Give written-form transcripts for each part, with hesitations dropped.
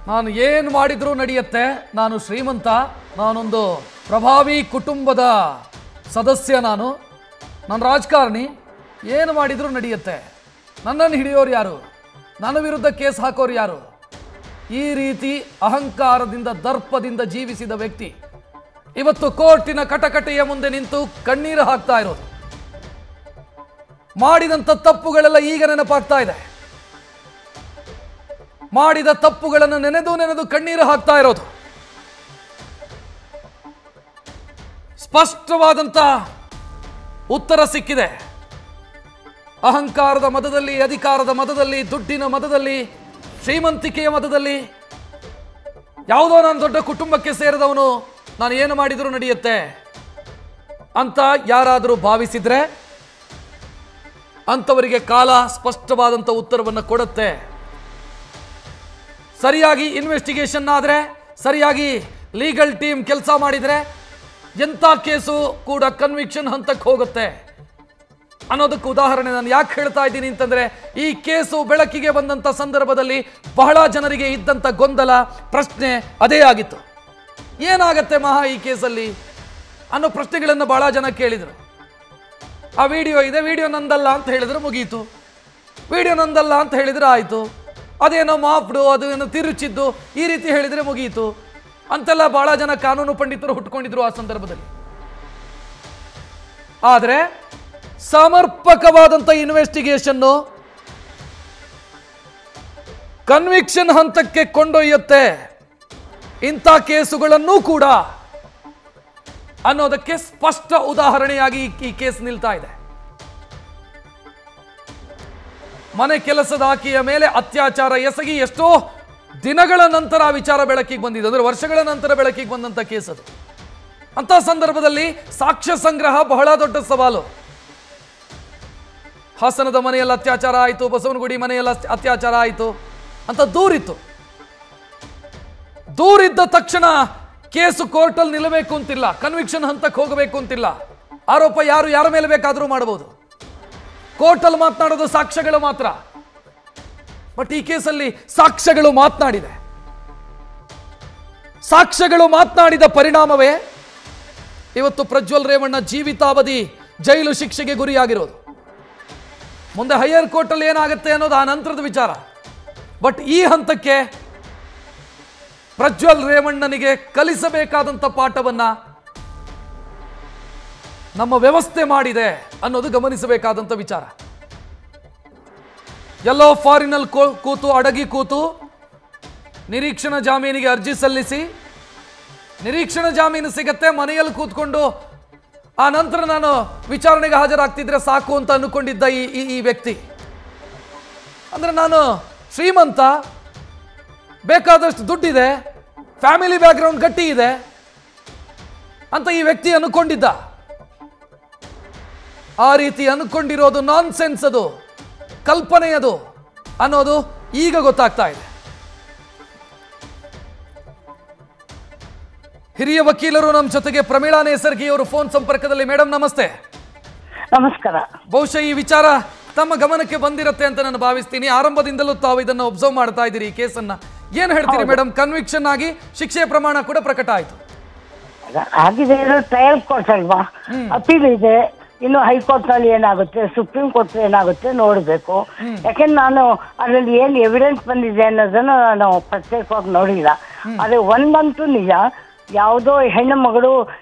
ನಾನು ಏನು ಮಾಡಿದರೂ ನಡೆಯುತ್ತೆ, ನಾನು ಶ್ರೀಮಂತ, ನಾನೊಂದು ಪ್ರಭಾವಿ ಕುಟುಂಬದ ಸದಸ್ಯ, ನಾನು ರಾಜಕಾರಣಿ, ಏನು ಮಾಡಿದರೂ ನಡೆಯುತ್ತೆ, ನನ್ನನ್ನು ಹಿಡಿಯೋರು ಯಾರು, ನನ್ನ ವಿರುದ್ಧ ಕೇಸ್ ಹಾಕೋರು ಯಾರು? ಈ ರೀತಿ ಅಹಂಕಾರದಿಂದ ದರ್ಪದಿಂದ ಜೀವಿಸಿದ ವ್ಯಕ್ತಿ ಇವತ್ತು ಕೋರ್ಟಿನ ಕಟಕಟೆಯ ಮುಂದೆ ನಿಂತು ಕಣ್ಣೀರು ಹಾಕ್ತಾ ಇರೋದು. ಮಾಡಿದಂಥ ತಪ್ಪುಗಳೆಲ್ಲ ಈಗ ನೆನಪಾಗ್ತಾ ಇದೆ. ಮಾಡಿದ ತಪ್ಪುಗಳನ್ನು ನೆನೆದು ಕಣ್ಣೀರು ಹಾಕ್ತಾ ಇರೋದು. ಸ್ಪಷ್ಟವಾದಂತ ಉತ್ತರ ಸಿಕ್ಕಿದೆ. ಅಹಂಕಾರದ ಮದದಲ್ಲಿ, ಅಧಿಕಾರದ ಮದದಲ್ಲಿ, ದುಡ್ಡಿನ ಮದದಲ್ಲಿ, ಶ್ರೀಮಂತಿಕೆಯ ಮದದಲ್ಲಿ, ಯಾವುದೋ ನಾನು ದೊಡ್ಡ ಕುಟುಂಬಕ್ಕೆ ಸೇರಿದವನು, ನಾನು ಏನು ಮಾಡಿದರೂ ನಡೆಯುತ್ತೆ ಅಂತ ಯಾರಾದರೂ ಭಾವಿಸಿದ್ರೆ ಅಂಥವರಿಗೆ ಕಾಲ ಸ್ಪಷ್ಟವಾದಂಥ ಉತ್ತರವನ್ನು ಕೊಡುತ್ತೆ. ಸರಿಯಾಗಿ ಇನ್ವೆಸ್ಟಿಗೇಷನ್ ಆದರೆ, ಸರಿಯಾಗಿ ಲೀಗಲ್ ಟೀಮ್ ಕೆಲಸ ಮಾಡಿದರೆ ಎಂಥ ಕೇಸು ಕೂಡ ಕನ್ವಿಕ್ಷನ್ ಹಂತಕ್ಕೆ ಹೋಗುತ್ತೆ ಅನ್ನೋದಕ್ಕೆ ಉದಾಹರಣೆ ನಾನು ಯಾಕೆ ಹೇಳ್ತಾ ಇದ್ದೀನಿ ಅಂತಂದರೆ, ಈ ಕೇಸು ಬೆಳಕಿಗೆ ಬಂದಂಥ ಸಂದರ್ಭದಲ್ಲಿ ಬಹಳ ಜನರಿಗೆ ಇದ್ದಂಥ ಗೊಂದಲ, ಪ್ರಶ್ನೆ ಅದೇ ಆಗಿತ್ತು. ಏನಾಗತ್ತೆ ಮಹಾ ಈ ಕೇಸಲ್ಲಿ ಅನ್ನೋ ಪ್ರಶ್ನೆಗಳನ್ನು ಬಹಳ ಜನ ಕೇಳಿದರು. ಆ ವಿಡಿಯೋ ಇದೆ, ವಿಡಿಯೋ ನಂದಲ್ಲ ಅಂತ ಹೇಳಿದ್ರೆ ಮುಗೀತು, ವಿಡಿಯೋ ನಂದಲ್ಲ ಅಂತ ಹೇಳಿದ್ರೆ ಆಯಿತು, ಅದೇನೋ ಮಾಪ್ಡು, ಅದೇನೋ ತಿರುಚಿದ್ದು, ಈ ರೀತಿ ಹೇಳಿದರೆ ಮುಗೀತು ಅಂತೆಲ್ಲ ಬಹಳ ಜನ ಕಾನೂನು ಪಂಡಿತರು ಹುಟ್ಕೊಂಡಿದ್ರು ಆ ಸಂದರ್ಭದಲ್ಲಿ. ಆದರೆ ಸಮರ್ಪಕವಾದಂಥ ಇನ್ವೆಸ್ಟಿಗೇಷನ್ನು ಕನ್ವಿಕ್ಷನ್ ಹಂತಕ್ಕೆ ಕೊಂಡೊಯ್ಯುತ್ತೆ ಇಂಥ ಕೇಸುಗಳನ್ನೂ ಕೂಡ ಅನ್ನೋದಕ್ಕೆ ಸ್ಪಷ್ಟ ಉದಾಹರಣೆಯಾಗಿ ಈ ಕೇಸ್ ನಿಲ್ತಾ ಇದೆ. ಮನೆ ಕೆಲಸದ ಆಕೆಯ ಮೇಲೆ ಅತ್ಯಾಚಾರ ಎಸಗಿ ಎಷ್ಟೋ ದಿನಗಳ ನಂತರ ಆ ವಿಚಾರ ಬೆಳಕಿಗೆ ಬಂದಿದೆ, ಅಂದರೆ ವರ್ಷಗಳ ನಂತರ ಬೆಳಕಿಗೆ ಬಂದಂಥ ಕೇಸ್ ಅದು. ಅಂತ ಸಂದರ್ಭದಲ್ಲಿ ಸಾಕ್ಷ್ಯ ಸಂಗ್ರಹ ಬಹಳ ದೊಡ್ಡ ಸವಾಲು. ಹಾಸನದ ಮನೆಯಲ್ಲಿ ಅತ್ಯಾಚಾರ ಆಯಿತು, ಬಸವನಗುಡಿ ಮನೆಯಲ್ಲಿ ಅತ್ಯಾಚಾರ ಆಯಿತು ಅಂತ ದೂರಿತ್ತು. ದೂರಿದ್ದ ತಕ್ಷಣ ಕೇಸು ಕೋರ್ಟಲ್ಲಿ ನಿಲ್ಲಬೇಕು ಅಂತಿಲ್ಲ, ಕನ್ವಿಕ್ಷನ್ ಹಂತಕ್ಕೆ ಹೋಗಬೇಕು ಅಂತಿಲ್ಲ. ಆರೋಪ ಯಾರ ಮೇಲೆ ಬೇಕಾದರೂ ಮಾಡಬಹುದು. ಕೋರ್ಟಲ್ಲಿ ಮಾತನಾಡೋದು ಸಾಕ್ಷ್ಯಗಳು ಮಾತ್ರ. ಬಟ್ ಈ ಕೇಸಲ್ಲಿ ಸಾಕ್ಷ್ಯಗಳು ಮಾತನಾಡಿದೆ. ಸಾಕ್ಷ್ಯಗಳು ಮಾತನಾಡಿದ ಪರಿಣಾಮವೇ ಇವತ್ತು ಪ್ರಜ್ವಲ್ ರೇವಣ್ಣ ಜೀವಿತಾವಧಿ ಜೈಲು ಶಿಕ್ಷೆಗೆ ಗುರಿಯಾಗಿರೋದು. ಮುಂದೆ ಹೈಯರ್ ಕೋರ್ಟಲ್ಲಿ ಏನಾಗುತ್ತೆ ಅನ್ನೋದು ಆ ನಂತರದ ವಿಚಾರ. ಬಟ್ ಈ ಹಂತಕ್ಕೆ ಪ್ರಜ್ವಲ್ ರೇವಣ್ಣನಿಗೆ ಕಲಿಸಬೇಕಾದಂಥ ಪಾಠವನ್ನ ನಮ್ಮ ವ್ಯವಸ್ಥೆ ಮಾಡಿದೆ ಅನ್ನೋದು ಗಮನಿಸಬೇಕಾದಂಥ ವಿಚಾರ. ಎಲ್ಲೋ ಫಾರಿನಲ್ಲಿ ಕೂತು ಅಡಗಿ ಕೂತು ನಿರೀಕ್ಷಣಾ ಜಾಮೀನಿಗೆ ಅರ್ಜಿ ಸಲ್ಲಿಸಿ, ನಿರೀಕ್ಷಣಾ ಜಾಮೀನು ಸಿಗತ್ತೆ, ಮನೆಯಲ್ಲಿ ಕೂತ್ಕೊಂಡು ಆ ನಂತರ ನಾನು ವಿಚಾರಣೆಗೆ ಹಾಜರಾಗ್ತಿದ್ರೆ ಸಾಕು ಅಂತ ಅನ್ಕೊಂಡಿದ್ದ ಈ ವ್ಯಕ್ತಿ, ಅಂದ್ರೆ ನಾನು ಶ್ರೀಮಂತ, ಬೇಕಾದಷ್ಟು ದುಡ್ಡಿದೆ, ಫ್ಯಾಮಿಲಿ ಬ್ಯಾಕ್ಗ್ರೌಂಡ್ ಗಟ್ಟಿ ಇದೆ ಅಂತ ಈ ವ್ಯಕ್ತಿ ಅನ್ಕೊಂಡಿದ್ದ. ಆ ರೀತಿ ಅನ್ಕೊಂಡಿರೋದು ನಾನ್ ಸೆನ್ಸ್, ಅದು ಕಲ್ಪನೆಯದು ಅನ್ನೋದು ಈಗ ಗೊತ್ತಾಗ್ತಾ ಇದೆ. ಹಿರಿಯ ವಕೀಲರು ನಮ್ಮ ಜೊತೆಗೆ ಪ್ರಮೀಳಾ ನೇಸರ್ಗಿ ಅವರು ಫೋನ್ ಸಂಪರ್ಕದಲ್ಲಿ. ಮೇಡಮ್ ನಮಸ್ತೆ. ನಮಸ್ಕಾರ. ಬಹುಶಃ ಈ ವಿಚಾರ ತಮ್ಮ ಗಮನಕ್ಕೆ ಬಂದಿರುತ್ತೆ ಅಂತ ನಾನು ಭಾವಿಸ್ತೀನಿ. ಆರಂಭದಿಂದಲೂ ತಾವು ಇದನ್ನ ಒಬ್ಸರ್ವ್ ಮಾಡ್ತಾ ಇದ್ದೀರಿ ಈ ಕೇಸನ್ನ. ಏನ್ ಹೇಳ್ತೀರಿ ಮೇಡಮ್? ಕನ್ವಿಕ್ಷನ್ ಆಗಿ ಶಿಕ್ಷೆಯ ಪ್ರಮಾಣ ಕೂಡ ಪ್ರಕಟ ಆಯ್ತು. ಆಗಿದೆ, ಟ್ರಯಲ್ ಕೋರ್ಟ್ ಅಲ್ವಾ, ಅಪೀಲ್ ಇದೆ. ಇನ್ನು ಹೈಕೋರ್ಟ್ ನಲ್ಲಿ ಏನಾಗುತ್ತೆ, ಸುಪ್ರೀಂ ಕೋರ್ಟ್ ಏನಾಗುತ್ತೆ ನೋಡ್ಬೇಕು. ಯಾಕೆಂದ್ರೆ ನಾನು ಅದರಲ್ಲಿ ಏನ್ ಎವಿಡೆನ್ಸ್ ಬಂದಿದೆ ಅನ್ನೋದನ್ನ ನಾನು ಪ್ರತ್ಯೇಕವಾಗಿ ನೋಡಿಲ್ಲ. ಅದೇ ಒಂದಂತೂ ನಿಜ, ಯಾವುದೋ ಹೆಣ್ಣು ಮಗಳು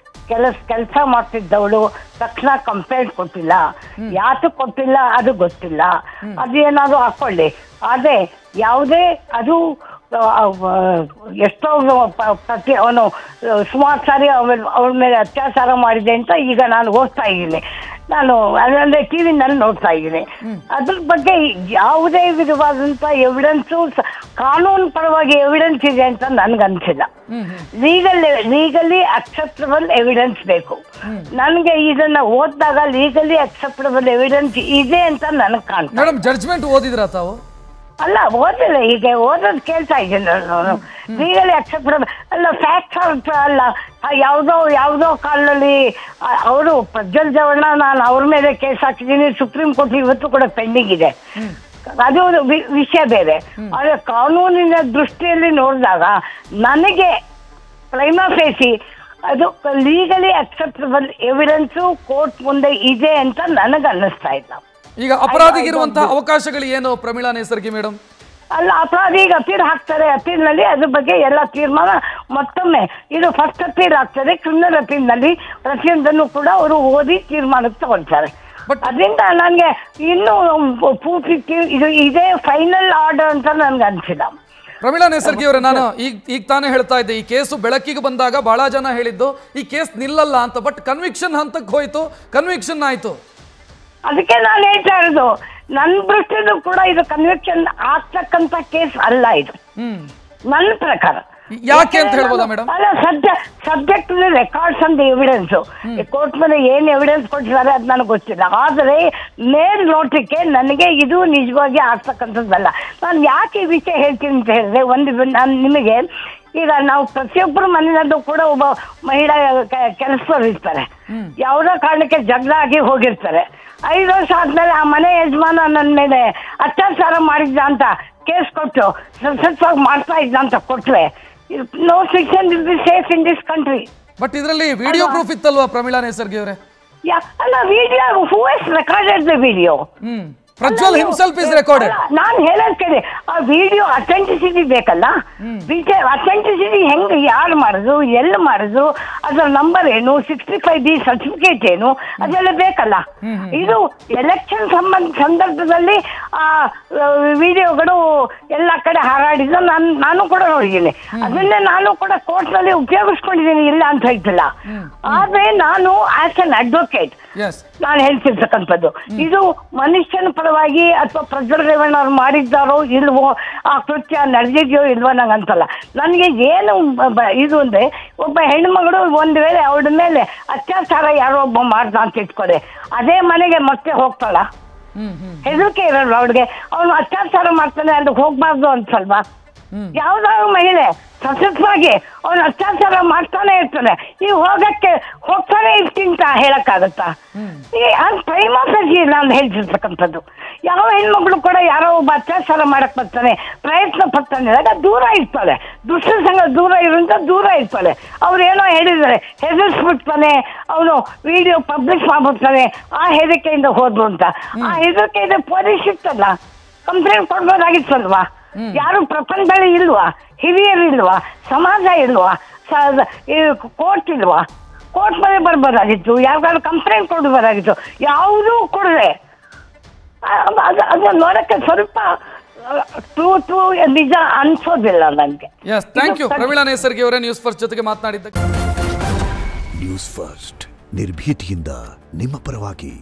ಕೆಲಸ ಮಾಡ್ತಿದ್ದವಳು ತಕ್ಷಣ ಕಂಪ್ಲೇಂಟ್ ಕೊಟ್ಟಿಲ್ಲ. ಯಾತು ಕೊಟ್ಟಿಲ್ಲ ಅದು ಗೊತ್ತಿಲ್ಲ, ಅದೇನಾದ್ರು ಹಾಕೊಳ್ಳಿ. ಅದೇ ಯಾವುದೇ ಅದು ಎಷ್ಟೋ ಅವನು ಸುಮಾರು ಸಾರಿ ಅವಳ ಮೇಲೆ ಅತ್ಯಾಚಾರ ಮಾಡಿದೆ ಅಂತ ಈಗ ನಾನು ಓದ್ತಾ ಇದ್ದೀನಿ. ನಾನು ಅದರಲ್ಲಿ ಟಿವಿನಲ್ಲಿ ನೋಡ್ತಾ ಇದ್ದೀನಿ. ಅದ್ರ ಬಗ್ಗೆ ಯಾವುದೇ ವಿಧವಾದಂತ ಎವಿಡೆನ್ಸು ಕಾನೂನು ಪರವಾಗಿ ಎವಿಡೆನ್ಸ್ ಇದೆ ಅಂತ ನನ್ಗನ್ಸಿಲ್ಲ. ಲೀಗಲಿ ಅಕ್ಸೆಪ್ಟಬಲ್ ಎವಿಡೆನ್ಸ್ ಬೇಕು. ನನಗೆ ಇದನ್ನ ಓದಿದಾಗ ಲೀಗಲಿ ಅಕ್ಸೆಪ್ಟಬಲ್ ಎವಿಡೆನ್ಸ್ ಇದೆ ಅಂತ ನನಗೆ ಕಾಣ್ತದೆ. ಮೇಡಮ್ ಜಡ್ಜ್ಮೆಂಟ್ ಓದಿದ್ರಾ ತಾವು? ಅಲ್ಲ, ಓದಿಲ್ಲ, ಈಗ ಓದೋದು ಕೇಳ್ತಾ ಇದ್ದೀನಿ ನಾನು. ಲೀಗಲಿ ಅಕ್ಸೆಪ್ಟಬಲ್ ಅಲ್ಲ, ಫ್ಯಾಕ್ಟ್ಸ್ ಅಲ್ಲ. ಯಾವುದೋ ಕಾಲದಲ್ಲಿ ಅವರು ಪ್ರಜ್ವಲ್ ರೇವಣ್ಣ, ನಾನು ಅವ್ರ ಮೇಲೆ ಕೇಸ್ ಹಾಕಿದ್ದೀನಿ. ಸುಪ್ರೀಂ ಕೋರ್ಟ್ ಇವತ್ತು ಕೂಡ ಪೆಂಡಿಂಗ್ ಇದೆ. ಅದು ಒಂದು ವಿಷಯ ಬೇರೆ. ಆದ್ರೆ ಕಾನೂನಿನ ದೃಷ್ಟಿಯಲ್ಲಿ ನೋಡಿದಾಗ ನನಗೆ ಪ್ರೈಮಾ ಫೇಸಿ ಅದು ಲೀಗಲಿ ಅಕ್ಸೆಪ್ಟಬಲ್ ಎವಿಡೆನ್ಸು ಕೋರ್ಟ್ ಮುಂದೆ ಇದೆ ಅಂತ ನನಗೆ ಅನ್ನಿಸ್ತಾ ಇಲ್ಲ. ಈಗ ಅಪರಾಧಿಗಿರುವಂತಹ ಅವಕಾಶಗಳು ಏನು ಪ್ರಮೀಳಾ ನೇಸರ್ಗಿ ಮೇಡಮ್? ಅಲ್ಲ, ಅಪರಾಧಿ ಈಗ ಅಪೀಲ್ ಹಾಕ್ತಾರೆ. ಅಪೀಲ್ನಲ್ಲಿ ಅದ್ರ ಬಗ್ಗೆ ಎಲ್ಲ ತೀರ್ಮಾನ ಮತ್ತೊಮ್ಮೆ ಇದು ಫಸ್ಟ್ ಅಪೀಲ್ ಆಗ್ತದೆ. ಕ್ರಿಮಿನಲ್ ಅಪೀಲ್ನಲ್ಲಿ ಪ್ರತಿಯೊಂದನ್ನು ಕೂಡ ಅವರು ಓದಿ ತೀರ್ಮಾನಕ್ಕೆ ತಗೊಳ್ತಾರೆ. ಅದರಿಂದ ನನಗೆ ಇನ್ನೂ ಪೂರ್ತಿ ಇದು ಇದೇ ಫೈನಲ್ ಆರ್ಡರ್ ಅಂತ ನನ್ಗೆ ಅನ್ಸಿಲ್ಲ. ಪ್ರಮೀಳಾ ನೇಸರ್ಗಿ ಅವರೇ, ನಾನು ಈಗ ತಾನೇ ಹೇಳ್ತಾ ಇದ್ದೆ, ಈ ಕೇಸು ಬೆಳಕಿಗೆ ಬಂದಾಗ ಬಹಳ ಜನ ಹೇಳಿದ್ದು ಈ ಕೇಸ್ ನಿಲ್ಲಲ್ಲ ಅಂತ. ಬಟ್ ಕನ್ವಿಕ್ಷನ್ ಹಂತಕ್ಕೆ ಹೋಯ್ತು, ಕನ್ವಿಕ್ಷನ್ ಆಯ್ತು. ಅದಕ್ಕೆ ನಾನು ಹೇಳ್ತಾ ಇರೋದು, ನನ್ನ ದೃಷ್ಟಿಯಲ್ಲೂ ಕೂಡ ಇದು ಕನ್ವಿಕ್ಷನ್ ಆಗ್ತಕ್ಕಂತ ಕೇಸ್ ಅಲ್ಲ ಇದು ನನ್ನ ಪ್ರಕಾರ. ಯಾಕೆ ಅಂತ ಹೇಳ್ಬೋದಾ ಮೇಡಮ್? ಅಲ್ಲ, subject records and evidence court ಮೇಲೆ ಏನ್ ಎವಿಡೆನ್ಸ್ ಕೊಟ್ಟಿದ್ದಾರೆ ಅದು ನನಗೆ ಗೊತ್ತಿಲ್ಲ. ಆದರೆ ಮೇಲ್ ನೋಟಕ್ಕೆ ನನಗೆ ಇದು ನಿಜವಾಗಿ ಆಗ್ತಕ್ಕಂಥದ್ದಲ್ಲ. ನಾನು ಯಾಕೆ ಈ ವಿಷಯ ಹೇಳ್ತೀನಿ ಅಂತ ಹೇಳಿದ್ರೆ, ನಾನು ನಿಮಗೆ ಈಗ ನಾವು ಪ್ರತಿಯೊಬ್ಬರು ಮನೆಯಲ್ಲೂ ಕೂಡ ಒಬ್ಬ ಮಹಿಳಾ ಕೆಲಸದವ್ರು ಇರ್ತಾರೆ. ಯಾವುದೋ ಕಾರಣಕ್ಕೆ ಜಗಳ ಆಗಿ ಹೋಗಿರ್ತಾರೆ. 5 ವರ್ಷ ಆದ್ಮೇಲೆ ಆ ಮನೆ ಯಜಮಾನ ನನ್ನ ಮೇಲೆ ಅತ್ಯಾಚಾರ ಮಾಡಿದ್ದ ಅಂತ ಕೇಸ್ ಕೊಟ್ಟು ಸತತವಾಗಿ ಮಾಡ್ತಾ ಇದ್ದ ಅಂತ ಕೊಟ್ರೆ, no fiction will be safe in this country. But ಇದರಲ್ಲಿ ವಿಡಿಯೋ ಪ್ರೂಫ್ ಇತ್ತಲ್ವಾ ಪ್ರಮೀಳಾ ನೇಸರ್ಗಿ ಅವರೇ? ಅಲ್ಲ, video who has recorded the video? Prajwal himself is recorded. ನಾನು ಹೇಳೋದ್ ಕೇಳಿ, ಆ ವಿಡಿಯೋ ಅಥೆಂಟಿಸಿಟಿ ಬೇಕಲ್ಲ. ಅಥೆಂಟಿಸಿಟಿ ಹೆಂಗೆ, ಯಾರು ಮಾಡಿದ್ರು, ಎಲ್ಲಿ ಮಾಡಿದ್ರು, ಅದರ ನಂಬರ್ ಏನು, 65D ಸರ್ಟಿಫಿಕೇಟ್ ಏನು, ಅದೆಲ್ಲ ಬೇಕಲ್ಲ. ಇದು ಎಲೆಕ್ಷನ್ ಸಂದರ್ಭದಲ್ಲಿ ಆ ವಿಡಿಯೋಗಳು ಎಲ್ಲ ಕಡೆ ಹಾರಾಡಿದ್ದು ನಾನು ಕೂಡ ನೋಡಿದ್ದೀನಿ. ಅದನ್ನೇ ನಾನು ಕೂಡ ಕೋರ್ಟ್ ನಲ್ಲಿ ಉಪಯೋಗಿಸ್ಕೊಂಡಿದ್ದೀನಿ, ಇಲ್ಲ ಅಂತ ಹೇಳ್ತಿಲ್ಲ. ಆದ್ರೆ ನಾನು ಆಸ್ ಅನ್ ಅಡ್ವೊಕೇಟ್ ನಾನು ಹೇಳ್ತಿರ್ತಕ್ಕಂಥದ್ದು, ಇದು ಮನುಷ್ಯನ ಪರವಾಗಿ ಅಥವಾ ಪ್ರಜ್ವಲ್ ರೇವಣ್ಣ ಅವ್ರು ಮಾಡಿದ್ದಾರೋ ಇಲ್ವೋ, ಆ ಕೃತ್ಯ ನಡೆದಿದೆಯೋ ಇಲ್ವೋ ನಂಗೆ ಅಂತಲ್ಲ. ನನಗೆ ಏನು ಇದು ಅಂದ್ರೆ, ಒಬ್ಬ ಹೆಣ್ಮಗಳು ಒಂದು ವೇಳೆ ಅವಳ ಮೇಲೆ ಅತ್ಯಾಚಾರ ಯಾರೋ ಒಬ್ಬ ಮಾಡ್ದ ಅಂತ ಇಟ್ಕೊಳ್ಳಿ, ಅದೇ ಮನೆಗೆ ಮತ್ತೆ ಹೋಗ್ತಾಳ? ಹೆದರಿಕೆ ಇರಲ್ವ ಅವಳಿಗೆ? ಅವನು ಅತ್ಯಾಚಾರ ಮಾಡ್ತಾನೆ ಅಲ್ಲಿ ಹೋಗ್ಬಾರ್ದು ಅನ್ಸಲ್ವಾ? ಯಾವ್ದಾದ್ರು ಮಹಿಳೆ ಸತತವಾಗಿ ಅವನು ಅತ್ಯಾಚಾರ ಮಾಡ್ತಾನೆ ಇರ್ತಾನೆ, ಈ ಹೋಗ್ತಾನೆ ಇರ್ತಿಂತ ಹೇಳಕ್ಕಾಗತ್ತಾ? ಪ್ರೈಮಾ ಫೇಸಿ ನಾನು ಹೇಳ್ತಿರ್ತಕ್ಕಂಥದ್ದು, ಯಾವ ಹೆಣ್ಮಕ್ಳು ಕೂಡ ಯಾರೋ ಒಬ್ಬ ಅತ್ಯಾಚಾರ ಮಾಡಕ್ ಬರ್ತಾನೆ, ಪ್ರಯತ್ನ ಪಡ್ತಾನೆ ಇದ್ದಾಗ ದೂರ ಇರ್ತಾಳೆ, ದುಷ್ಟ ಸಂಘ ದೂರ ಇರೋಂತ ದೂರ ಇರ್ತಾಳೆ. ಅವ್ರು ಏನೋ ಹೇಳಿದ್ದಾರೆ, ಹೆದರ್ಸ್ಬಿಡ್ತಾನೆ, ಅವನು ವಿಡಿಯೋ ಪಬ್ಲಿಷ್ ಮಾಡ್ಬಿಡ್ತಾನೆ, ಆ ಹೆದರಿಕೆಯಿಂದ ಹೋದ್ರು ಅಂತ. ಆ ಹೆದರಿಕೆಯಿಂದ ಪೊಲೀಸ್ ಇತ್ತಲ್ಲ, ಕಂಪ್ಲೇಂಟ್ ಕೊಡ್ಬೋದಾಗಿತ್ತಲ್ವಾ? ಯಾರು ಪ್ರಪಂಚದಲ್ಲಿ ಇಲ್ವಾ? ಹಿರಿಯರು ಇಲ್ವಾ? ಸಮಾಜ ಇಲ್ವಾ? ಕೋರ್ಟ್ ಇಲ್ವಾ? ಕೋರ್ಟ್ ಮೇಲೆ ಬರ್ಬೋದಾಗಿತ್ತು, ಯಾರಿಗಾದ್ರು ಕಂಪ್ಲೇಂಟ್ ಕೊಡಬಹುದಾಗಿತ್ತು. ಯಾವುದೂ ಕೊಡದೆ ಅದನ್ನ ನೋಡಕ್ಕೆ ಸ್ವಲ್ಪ ಟೂ ನಿಜ ಅನ್ಸೋದಿಲ್ಲ ನನಗೆ. ಥ್ಯಾಂಕ್ ಯು ಪ್ರಮೀಳಾ ನೇಸರ್ಗಿ ಅವರೇ, ನ್ಯೂಸ್ ಫಸ್ಟ್ ಜೊತೆಗೆ ಮಾತನಾಡಿದ್ದಕ್ಕೆ. ನ್ಯೂಸ್ ಫಸ್ಟ್ ನಿರ್ಭೀತಿಯಿಂದ ನಿಮ್ಮ ಪರವಾಗಿ.